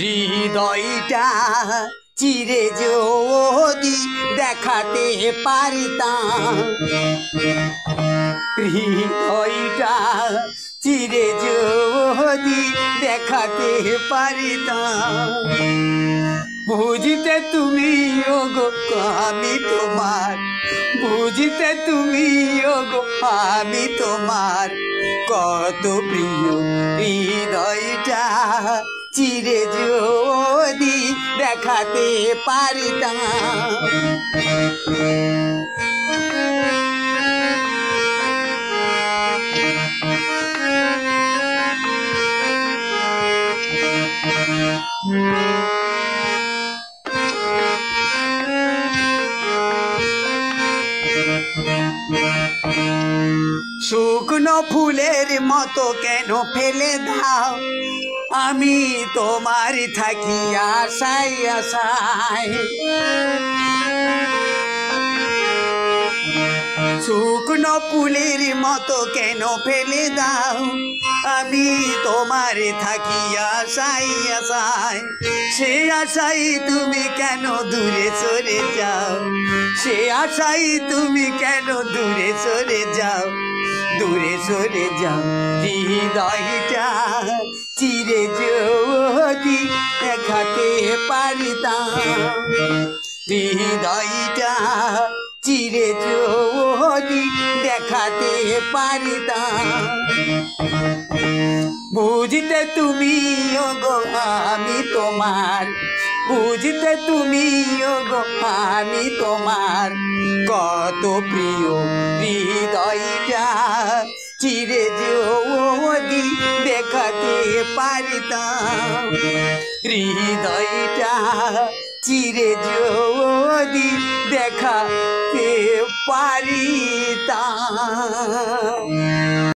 হৃদয়টা চিরে যদি দেখাতে পারতাম, হৃদয়টা চিরে যদি দেখাতে পারতাম, বুঝতে তুমি ওগো আমি তোমার, বুঝতে তুমি ওগো আমি তোমার কত প্রিয়। হৃদয়টা চিরে যদি দেখাতে পারতাম। শুকনো ফুলের মতো কেন ফেলে দাও, আমি তোমার থাকি আশায় আশায়। শুকনো ফুলের মতো কেন ফেলে দাও, আমি তোমার থাকি আশায় আশায়। সে আশায় তুমি কেন দূরে সরে যাও, সে আশায় তুমি কেন দূরে সরে যাও, দূরে সরে যাও। হৃদয়টা চিরে যদি দেখাতে পারতাম, হৃদয়টা চিরে যদি দেখাতে পারতাম, বুঝতে তুমি ওগো আমি তোমার, বুঝতে তুমি ওগো আমি তোমার কত প্রিয়। হৃদয়টা চিরে যদি দেখাতে পারতাম, হৃদয়টা চিরে যদি দেখাতে পারতাম।